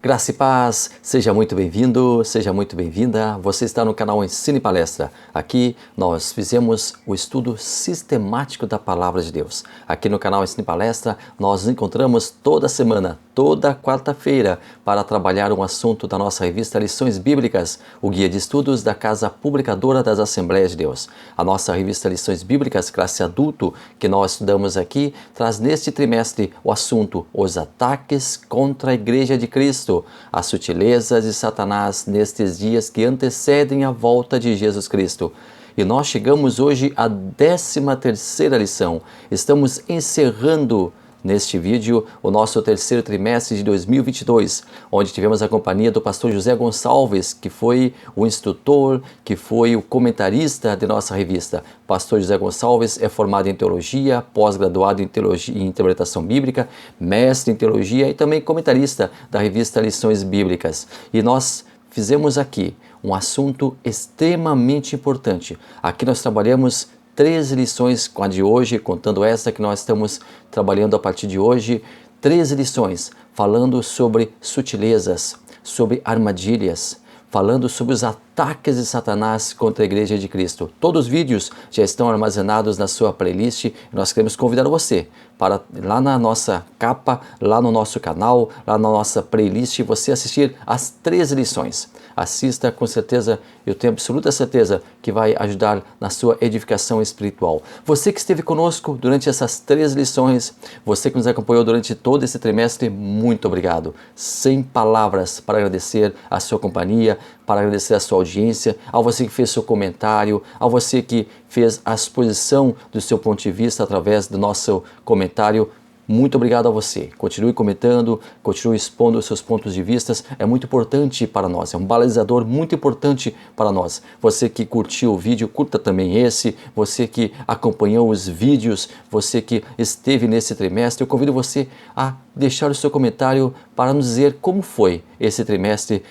Graça e paz, seja muito bem-vindo, seja muito bem-vinda. Você está no canal Ensino e Palestra. Aqui nós fizemos o estudo sistemático da Palavra de Deus. Aqui no canal Ensino e Palestra nós nos encontramos toda semana, toda quarta-feira, para trabalhar um assunto da nossa revista Lições Bíblicas, o guia de estudos da Casa Publicadora das Assembleias de Deus. A nossa revista Lições Bíblicas, classe adulto, que nós estudamos aqui, traz neste trimestre o assunto Os Ataques contra a Igreja de Cristo. As sutilezas de Satanás nestes dias que antecedem a volta de Jesus Cristo. E nós chegamos hoje à 13ª lição. Estamos encerrando neste vídeo o nosso terceiro trimestre de 2022, onde tivemos a companhia do pastor José Gonçalves, que foi o instrutor, que foi o comentarista de nossa revista. O pastor José Gonçalves é formado em teologia, pós-graduado em teologia e interpretação bíblica, mestre em teologia e também comentarista da revista Lições Bíblicas. E nós fizemos aqui um assunto extremamente importante. Aqui nós trabalhamos 13 lições com a de hoje, contando essa que nós estamos trabalhando a partir de hoje. 13 lições falando sobre sutilezas, sobre armadilhas, falando sobre os ataques de Satanás contra a Igreja de Cristo. Todos os vídeos já estão armazenados na sua playlist e nós queremos convidar você para lá na nossa capa, lá no nosso canal, lá na nossa playlist, você assistir as 13 lições. Assista, com certeza, eu tenho absoluta certeza que vai ajudar na sua edificação espiritual. Você que esteve conosco durante essas 13 lições, você que nos acompanhou durante todo esse trimestre, muito obrigado. Sem palavras para agradecer a sua companhia, para agradecer a sua audiência, a você que fez seu comentário, a você que fez a exposição do seu ponto de vista através do nosso comentário. Muito obrigado a você. Continue comentando, continue expondo os seus pontos de vista. É muito importante para nós, é um balizador muito importante para nós. Você que curtiu o vídeo, curta também esse. Você que acompanhou os vídeos, você que esteve nesse trimestre, eu convido você a deixar o seu comentário para nos dizer como foi esse trimestre,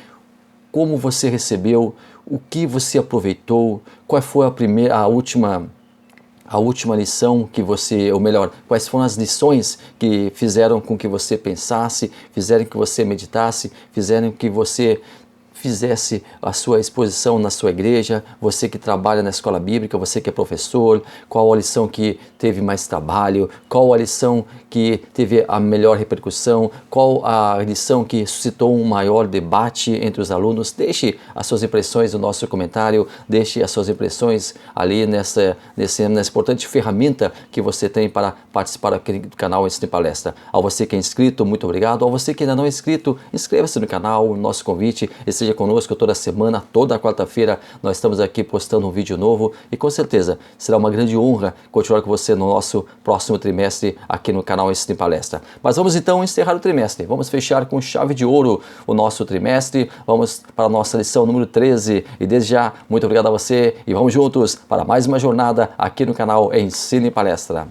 como você recebeu, o que você aproveitou, qual foi a última lição que você, ou melhor, quais foram as lições que fizeram com que você pensasse, fizeram que você meditasse, fizeram que você fizesse a sua exposição na sua igreja, você que trabalha na escola bíblica, você que é professor, qual a lição que teve mais trabalho, qual a lição que teve a melhor repercussão, qual a lição que suscitou um maior debate entre os alunos. Deixe as suas impressões no nosso comentário, deixe as suas impressões ali nessa importante ferramenta que você tem para participar aqui do canal Ensino e Palestra. A você que é inscrito, muito obrigado. A você que ainda não é inscrito, inscreva-se no canal, nosso convite, esteja conosco toda semana, toda quarta-feira nós estamos aqui postando um vídeo novo e com certeza será uma grande honra continuar com você no nosso próximo trimestre aqui no canal Ensino e Palestra. Mas vamos então encerrar o trimestre, vamos fechar com chave de ouro o nosso trimestre, vamos para a nossa lição número 13 e desde já, muito obrigado a você e vamos juntos para mais uma jornada aqui no canal Ensino e Palestra.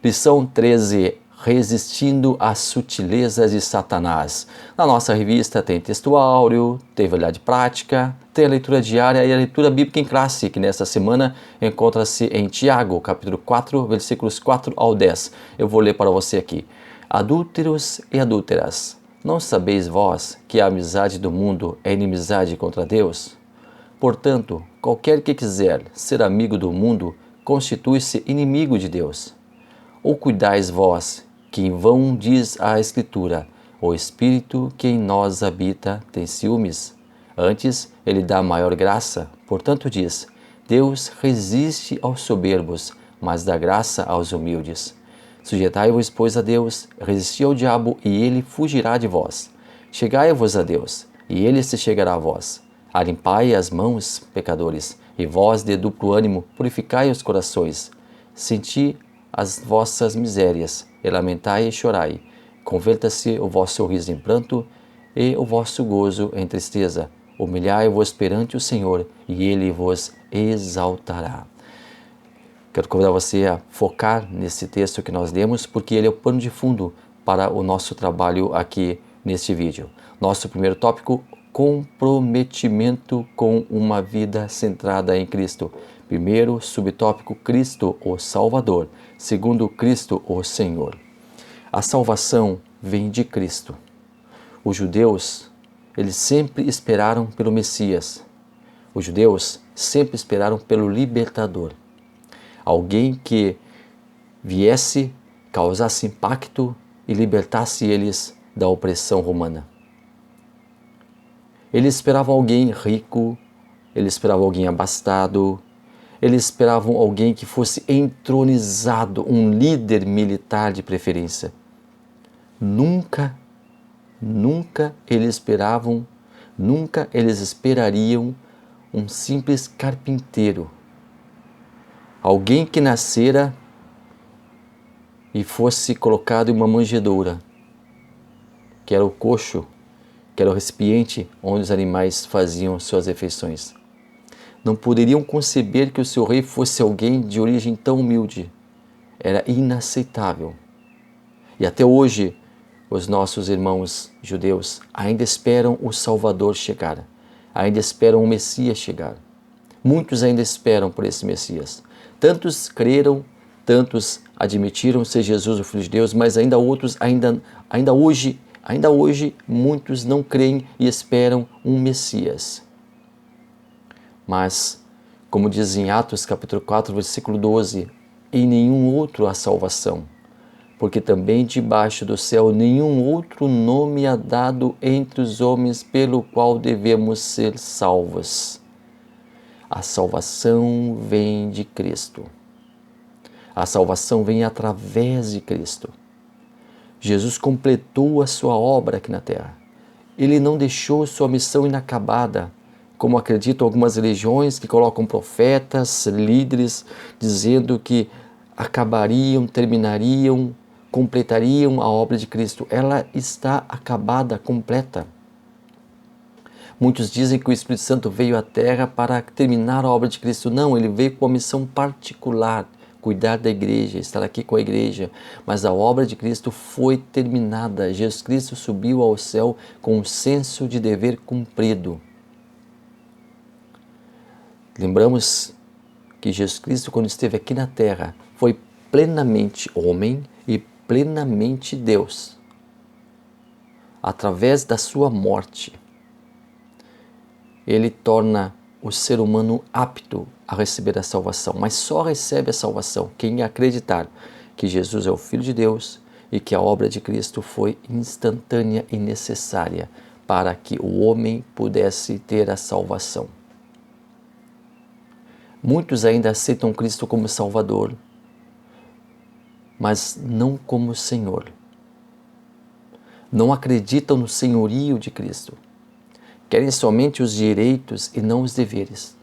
Lição 13, Resistindo às Sutilezas de Satanás. Na nossa revista tem texto áureo, tem verdade prática, tem a leitura diária e a leitura bíblica em classe, que nesta semana encontra-se em Tiago, capítulo 4, versículos 4 ao 10. Eu vou ler para você aqui. Adúlteros e adúlteras, não sabeis vós que a amizade do mundo é inimizade contra Deus? Portanto, qualquer que quiser ser amigo do mundo, constitui-se inimigo de Deus. Ou cuidais vós, que em vão diz a Escritura, o Espírito que em nós habita tem ciúmes? Antes, ele dá maior graça. Portanto diz, Deus resiste aos soberbos, mas dá graça aos humildes. Sujeitai-vos, pois, a Deus, resisti ao diabo, e ele fugirá de vós. Chegai-vos a Deus, e ele se chegará a vós. Alimpai as mãos, pecadores, e vós de duplo ânimo, purificai os corações. Senti as vossas misérias, e lamentai e chorai. Converta-se o vosso sorriso em pranto, e o vosso gozo em tristeza. Humilhai-vos perante o Senhor, e Ele vos exaltará. Quero convidar você a focar nesse texto que nós lemos, porque ele é o pano de fundo para o nosso trabalho aqui neste vídeo. Nosso primeiro tópico, comprometimento com uma vida centrada em Cristo. Primeiro, subtópico, Cristo, o Salvador. Segundo, Cristo, o Senhor. A salvação vem de Cristo. Os judeus, eles sempre esperaram pelo Messias. Os judeus sempre esperaram pelo libertador. Alguém que viesse, causasse impacto e libertasse eles da opressão romana. Eles esperavam alguém rico, eles esperavam alguém abastado, eles esperavam alguém que fosse entronizado, um líder militar de preferência. Nunca eles esperariam um simples carpinteiro. Alguém que nascera e fosse colocado em uma manjedoura, que era o coxo, que era o recipiente onde os animais faziam suas refeições. Não poderiam conceber que o seu rei fosse alguém de origem tão humilde. Era inaceitável. E até hoje, os nossos irmãos judeus ainda esperam o Salvador chegar, ainda esperam o Messias chegar. Muitos ainda esperam por esse Messias. Tantos creram, tantos admitiram ser Jesus o Filho de Deus, mas ainda outros, ainda hoje, muitos não creem e esperam um Messias. Mas, como diz em Atos capítulo 4, versículo 12, em nenhum outro há salvação, porque também debaixo do céu nenhum outro nome há dado entre os homens pelo qual devemos ser salvos. A salvação vem de Cristo. A salvação vem através de Cristo. Jesus completou a sua obra aqui na terra. Ele não deixou sua missão inacabada, como acreditam algumas religiões que colocam profetas, líderes, dizendo que acabariam, terminariam, completariam a obra de Cristo. Ela está acabada, completa. Muitos dizem que o Espírito Santo veio à terra para terminar a obra de Cristo. Não, ele veio com uma missão particular, cuidar da igreja, estar aqui com a igreja. Mas a obra de Cristo foi terminada. Jesus Cristo subiu ao céu com um senso de dever cumprido. Lembramos que Jesus Cristo, quando esteve aqui na terra, foi plenamente homem e plenamente Deus. Através da sua morte, ele torna o ser humano apto a receber a salvação, mas só recebe a salvação quem acreditar que Jesus é o Filho de Deus e que a obra de Cristo foi instantânea e necessária para que o homem pudesse ter a salvação. Muitos ainda aceitam Cristo como Salvador, mas não como Senhor. Não acreditam no senhorio de Cristo. Querem somente os direitos e não os deveres.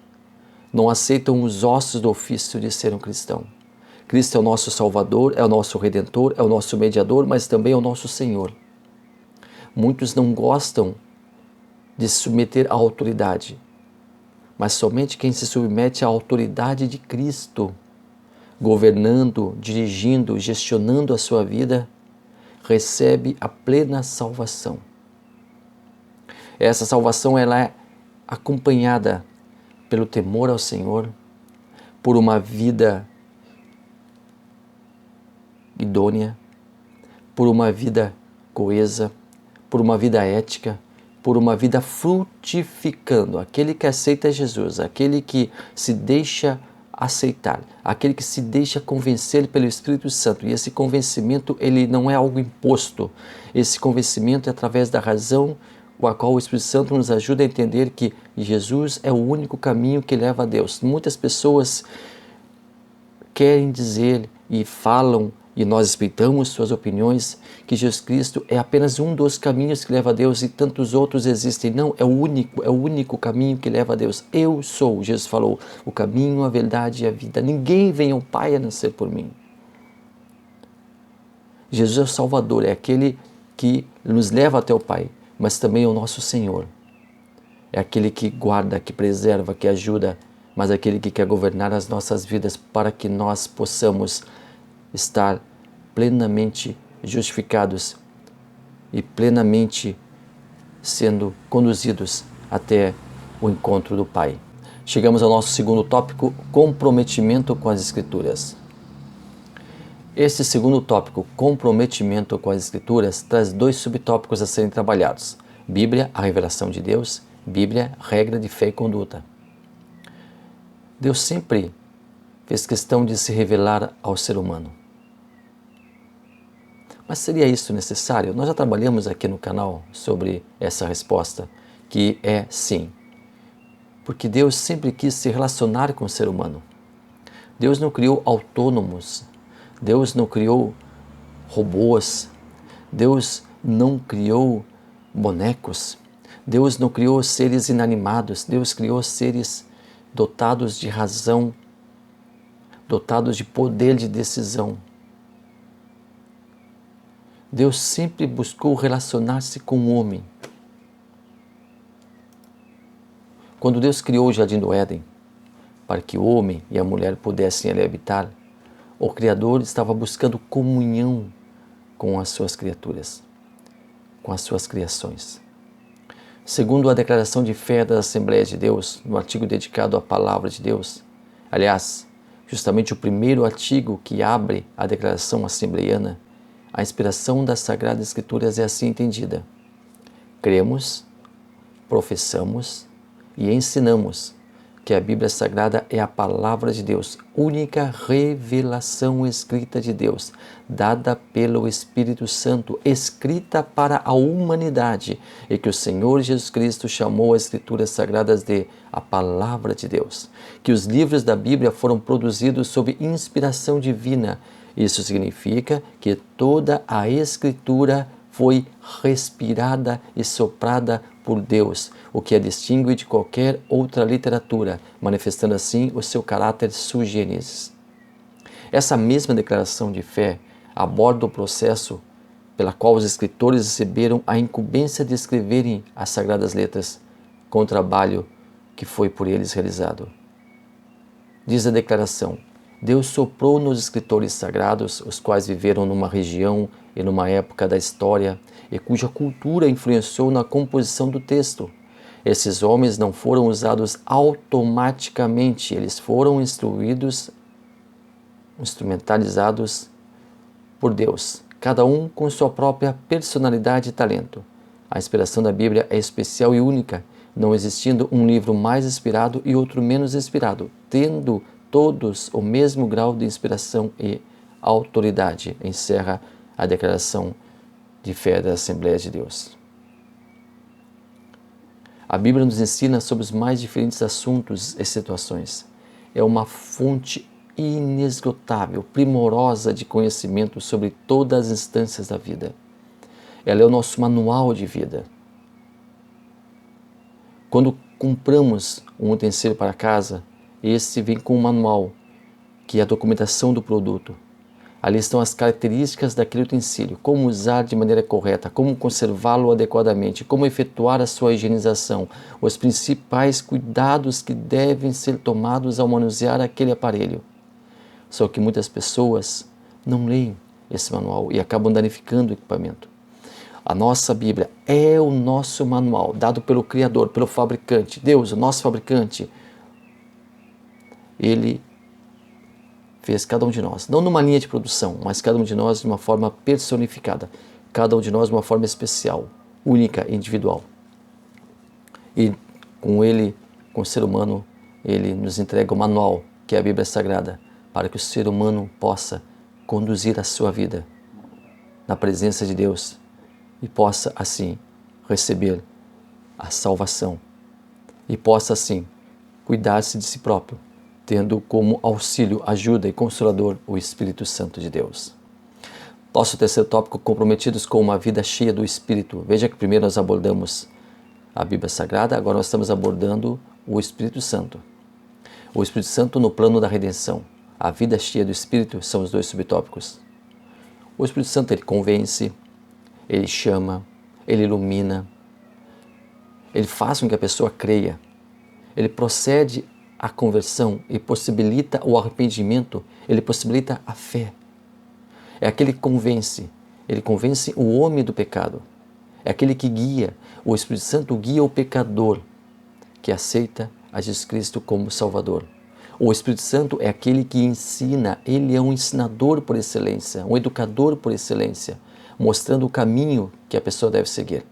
Não aceitam os ossos do ofício de ser um cristão. Cristo é o nosso Salvador, é o nosso Redentor, é o nosso Mediador, mas também é o nosso Senhor. Muitos não gostam de se submeter à autoridade, mas somente quem se submete à autoridade de Cristo, governando, dirigindo, gestionando a sua vida, recebe a plena salvação. Essa salvação ela é acompanhada pelo temor ao Senhor, por uma vida idônea, por uma vida coesa, por uma vida ética, por uma vida frutificando. Aquele que aceita Jesus, aquele que se deixa aceitar, aquele que se deixa convencer pelo Espírito Santo. E esse convencimento ele não é algo imposto. Esse convencimento é através da razão com a qual o Espírito Santo nos ajuda a entender que Jesus é o único caminho que leva a Deus. Muitas pessoas querem dizer e falam, e nós respeitamos suas opiniões, que Jesus Cristo é apenas um dos caminhos que leva a Deus e tantos outros existem. Não, é o único caminho que leva a Deus. Eu sou, Jesus falou, o caminho, a verdade e a vida. Ninguém vem ao Pai a não ser por mim. Jesus é o Salvador, é aquele que nos leva até o Pai, mas também é o nosso Senhor. É aquele que guarda, que preserva, que ajuda, mas aquele que quer governar as nossas vidas para que nós possamos estar plenamente justificados e plenamente sendo conduzidos até o encontro do Pai. Chegamos ao nosso segundo tópico, comprometimento com as Escrituras. Este segundo tópico, comprometimento com as Escrituras, traz dois subtópicos a serem trabalhados. Bíblia, a revelação de Deus. Bíblia, regra de fé e conduta. Deus sempre fez questão de se revelar ao ser humano. Mas seria isso necessário? Nós já trabalhamos aqui no canal sobre essa resposta, que é sim. Porque Deus sempre quis se relacionar com o ser humano. Deus não criou autônomos, Deus não criou robôs, Deus não criou bonecos, Deus não criou seres inanimados, Deus criou seres dotados de razão, dotados de poder de decisão. Deus sempre buscou relacionar-se com o homem. Quando Deus criou o Jardim do Éden, para que o homem e a mulher pudessem ali habitar, o Criador estava buscando comunhão com as suas criaturas, com as suas criações. Segundo a declaração de fé das Assembleias de Deus, no artigo dedicado à Palavra de Deus, aliás, justamente o primeiro artigo que abre a declaração assembleiana, a inspiração das Sagradas Escrituras é assim entendida: cremos, professamos e ensinamos que a Bíblia Sagrada é a Palavra de Deus, única revelação escrita de Deus, dada pelo Espírito Santo, escrita para a humanidade, e que o Senhor Jesus Cristo chamou as Escrituras Sagradas de a Palavra de Deus, que os livros da Bíblia foram produzidos sob inspiração divina. Isso significa que toda a Escritura foi respirada e soprada por Deus, o que a distingue de qualquer outra literatura, manifestando assim o seu caráter sui generis. Essa mesma declaração de fé aborda o processo pela qual os escritores receberam a incumbência de escreverem as Sagradas Letras, com o trabalho que foi por eles realizado. Diz a declaração: Deus soprou nos escritores sagrados, os quais viveram numa região e numa época da história e cuja cultura influenciou na composição do texto. Esses homens não foram usados automaticamente, eles foram instrumentalizados por Deus, cada um com sua própria personalidade e talento. A inspiração da Bíblia é especial e única, não existindo um livro mais inspirado e outro menos inspirado, tendo todos o mesmo grau de inspiração e autoridade, encerra a declaração de fé da Assembleia de Deus. A Bíblia nos ensina sobre os mais diferentes assuntos e situações. É uma fonte inesgotável, primorosa de conhecimento sobre todas as instâncias da vida. Ela é o nosso manual de vida. Quando compramos um utensílio para casa, esse vem com um manual, que é a documentação do produto. Ali estão as características daquele utensílio, como usar de maneira correta, como conservá-lo adequadamente, como efetuar a sua higienização, os principais cuidados que devem ser tomados ao manusear aquele aparelho. Só que muitas pessoas não leem esse manual e acabam danificando o equipamento. A nossa Bíblia é o nosso manual, dado pelo Criador, pelo fabricante, Deus, o nosso fabricante. Ele fez cada um de nós, não numa linha de produção, mas cada um de nós de uma forma personificada, cada um de nós de uma forma especial, única e individual. E com ele, com o ser humano, ele nos entrega o manual, que é a Bíblia Sagrada, para que o ser humano possa conduzir a sua vida na presença de Deus e possa assim receber a salvação e possa assim cuidar-se de si próprio, tendo como auxílio, ajuda e consolador o Espírito Santo de Deus. Nosso terceiro tópico, comprometidos com uma vida cheia do Espírito. Veja que primeiro nós abordamos a Bíblia Sagrada, agora nós estamos abordando o Espírito Santo. O Espírito Santo no plano da redenção. A vida cheia do Espírito são os dois subtópicos. O Espírito Santo, ele convence, ele chama, ele ilumina, ele faz com que a pessoa creia, ele procede à conversão e possibilita o arrependimento, ele possibilita a fé. É aquele que convence, ele convence o homem do pecado, é aquele que guia. O Espírito Santo guia o pecador que aceita a Jesus Cristo como Salvador. O Espírito Santo é aquele que ensina, ele é um ensinador por excelência, um educador por excelência, mostrando o caminho que a pessoa deve seguir.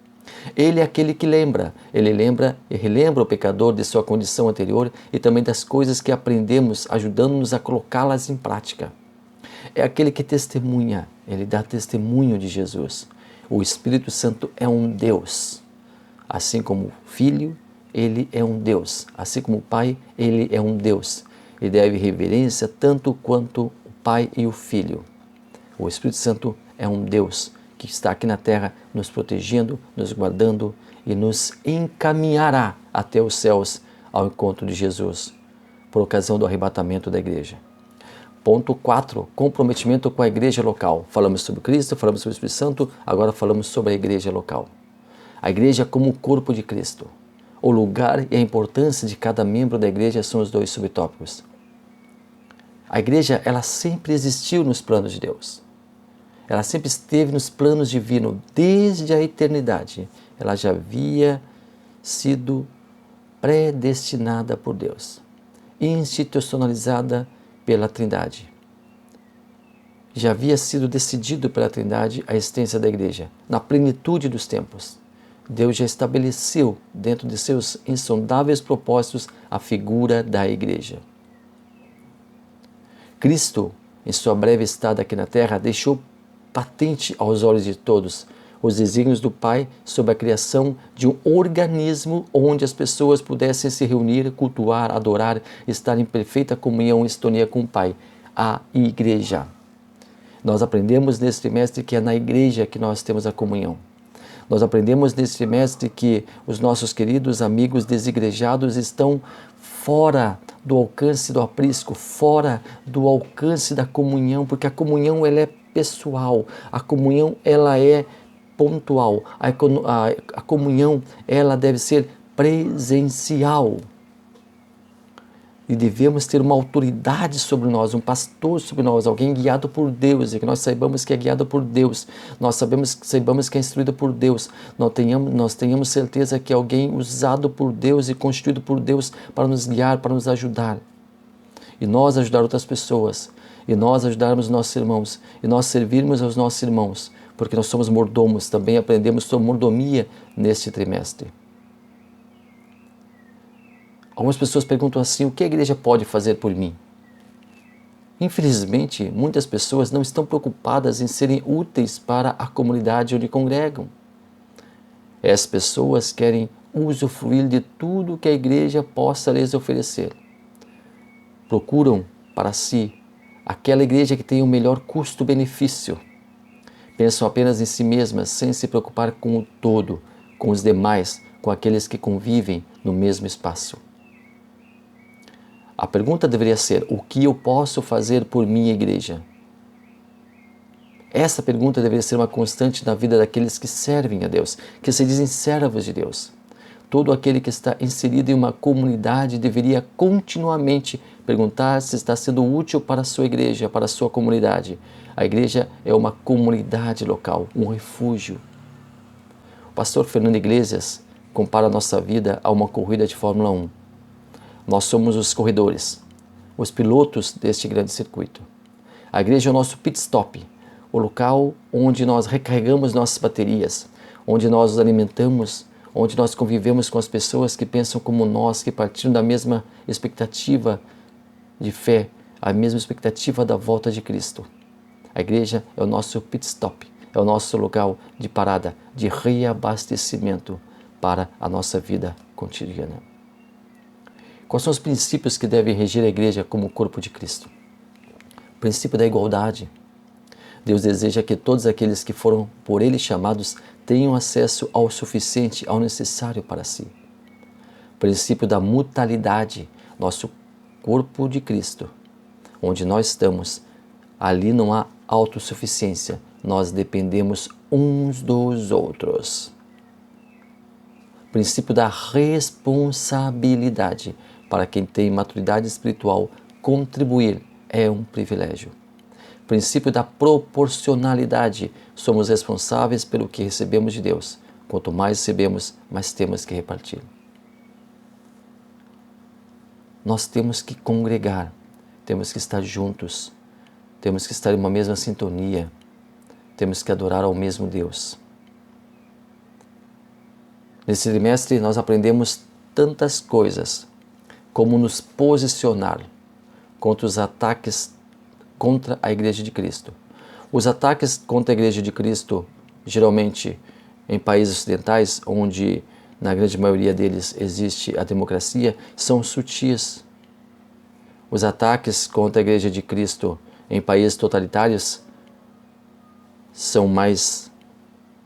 Ele é aquele que lembra, ele lembra e relembra o pecador de sua condição anterior e também das coisas que aprendemos, ajudando-nos a colocá-las em prática. É aquele que testemunha, ele dá testemunho de Jesus. O Espírito Santo é um Deus, assim como o Filho, ele é um Deus, assim como o Pai, ele é um Deus, e deve reverência tanto quanto o Pai e o Filho. O Espírito Santo é um Deus que está aqui na terra nos protegendo, nos guardando e nos encaminhará até os céus ao encontro de Jesus, por ocasião do arrebatamento da igreja. Ponto 4, comprometimento com a igreja local. Falamos sobre Cristo, falamos sobre o Espírito Santo, agora falamos sobre a igreja local. A igreja como o corpo de Cristo. O lugar e a importância de cada membro da igreja são os dois subtópicos. A igreja, ela sempre existiu nos planos de Deus. Ela sempre esteve nos planos divinos, desde a eternidade. Ela já havia sido predestinada por Deus, institucionalizada pela Trindade. Já havia sido decidido pela Trindade a existência da igreja, na plenitude dos tempos. Deus já estabeleceu, dentro de seus insondáveis propósitos, a figura da igreja. Cristo, em sua breve estada aqui na terra, deixou patente aos olhos de todos os desígnios do Pai sobre a criação de um organismo onde as pessoas pudessem se reunir, cultuar, adorar, estar em perfeita comunhão e sintonia com o Pai, a igreja. Nós aprendemos nesse trimestre que é na igreja que nós temos a comunhão. Nós aprendemos nesse trimestre que os nossos queridos amigos desigrejados estão fora do alcance do aprisco, fora do alcance da comunhão, porque a comunhão ela é pessoal, a comunhão ela é pontual, a comunhão ela deve ser presencial. E devemos ter uma autoridade sobre nós, um pastor sobre nós, alguém guiado por Deus, e que nós saibamos que é guiado por Deus, nós saibamos que é instruído por Deus, nós tenhamos certeza que é alguém usado por Deus e constituído por Deus para nos guiar, para nos ajudar. E nós ajudar outras pessoas, e nós ajudarmos nossos irmãos, e nós servirmos aos nossos irmãos, porque nós somos mordomos, também aprendemos sobre mordomia neste trimestre. Algumas pessoas perguntam assim, o que a igreja pode fazer por mim? Infelizmente, muitas pessoas não estão preocupadas em serem úteis para a comunidade onde congregam. Essas pessoas querem usufruir de tudo que a igreja possa lhes oferecer. Procuram para si aquela igreja que tem o melhor custo-benefício. Pensam apenas em si mesmas, sem se preocupar com o todo, com os demais, com aqueles que convivem no mesmo espaço. A pergunta deveria ser, o que eu posso fazer por minha igreja? Essa pergunta deveria ser uma constante na vida daqueles que servem a Deus, que se dizem servos de Deus. Todo aquele que está inserido em uma comunidade deveria continuamente perguntar se está sendo útil para a sua igreja, para a sua comunidade. A igreja é uma comunidade local, um refúgio. O pastor Fernando Iglesias compara a nossa vida a uma corrida de Fórmula 1. Nós somos os corredores, os pilotos deste grande circuito. A igreja é o nosso pit stop, o local onde nós recarregamos nossas baterias, onde nós nos alimentamos, onde nós convivemos com as pessoas que pensam como nós, que partiram da mesma expectativa de fé, a mesma expectativa da volta de Cristo. A igreja é o nosso pit stop, é o nosso lugar de parada, de reabastecimento para a nossa vida cotidiana. Quais são os princípios que devem regir a igreja como o corpo de Cristo? O princípio da igualdade. Deus deseja que todos aqueles que foram por Ele chamados tenham acesso ao suficiente, ao necessário para si. O princípio da mutualidade. Nosso corpo de Cristo, onde nós estamos, ali não há autossuficiência, nós dependemos uns dos outros. O princípio da responsabilidade. Para quem tem maturidade espiritual, contribuir é um privilégio. O princípio da proporcionalidade. Somos responsáveis pelo que recebemos de Deus, Quanto mais recebemos, mais temos que repartir. Nós temos que congregar, temos que estar juntos, temos que estar em uma mesma sintonia, temos que adorar ao mesmo Deus. Nesse trimestre nós aprendemos tantas coisas, como nos posicionar contra os ataques contra a Igreja de Cristo. Os ataques contra a Igreja de Cristo, geralmente em países ocidentais, onde na grande maioria deles existe a democracia, são sutis. Os ataques contra a Igreja de Cristo em países totalitários são mais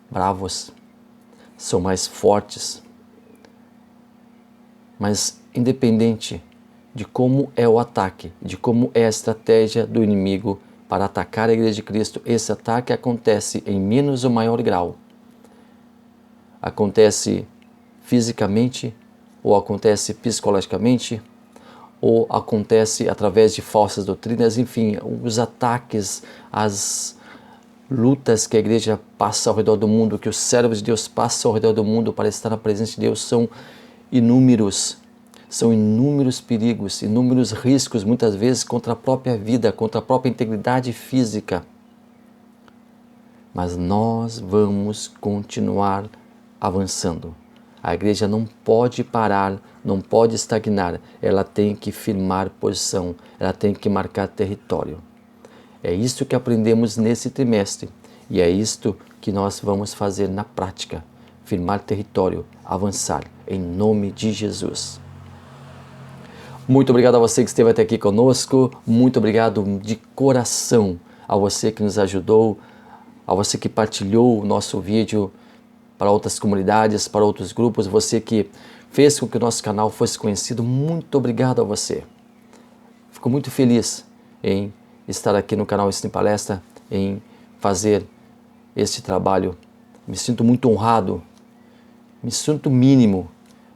bravos, são mais fortes. Mas independente de como é o ataque, de como é a estratégia do inimigo para atacar a Igreja de Cristo, esse ataque acontece em menos ou maior grau. Acontece fisicamente, ou acontece psicologicamente, ou acontece através de falsas doutrinas, enfim, os ataques, as lutas que a igreja passa ao redor do mundo, que os servos de Deus passam ao redor do mundo para estar na presença de Deus são inúmeros perigos, inúmeros riscos, muitas vezes contra a própria vida, contra a própria integridade física. Mas nós vamos continuar avançando. A igreja não pode parar, não pode estagnar, ela tem que firmar posição, ela tem que marcar território. É isso que aprendemos nesse trimestre e é isto que nós vamos fazer na prática, firmar território, avançar, em nome de Jesus. Muito obrigado a você que esteve até aqui conosco, muito obrigado de coração a você que nos ajudou, a você que partilhou o nosso vídeo para outras comunidades, para outros grupos, você que fez com que o nosso canal fosse conhecido, muito obrigado a você. Fico muito feliz em estar aqui no canal Ensino e Palestra, em fazer este trabalho. Me sinto muito honrado, me sinto mínimo,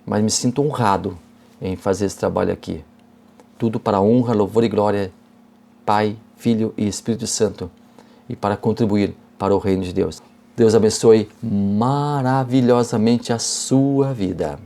mas me sinto honrado em fazer esse trabalho aqui. Tudo para a honra, louvor e glória, Pai, Filho e Espírito Santo, e para contribuir para o reino de Deus. Deus abençoe maravilhosamente a sua vida.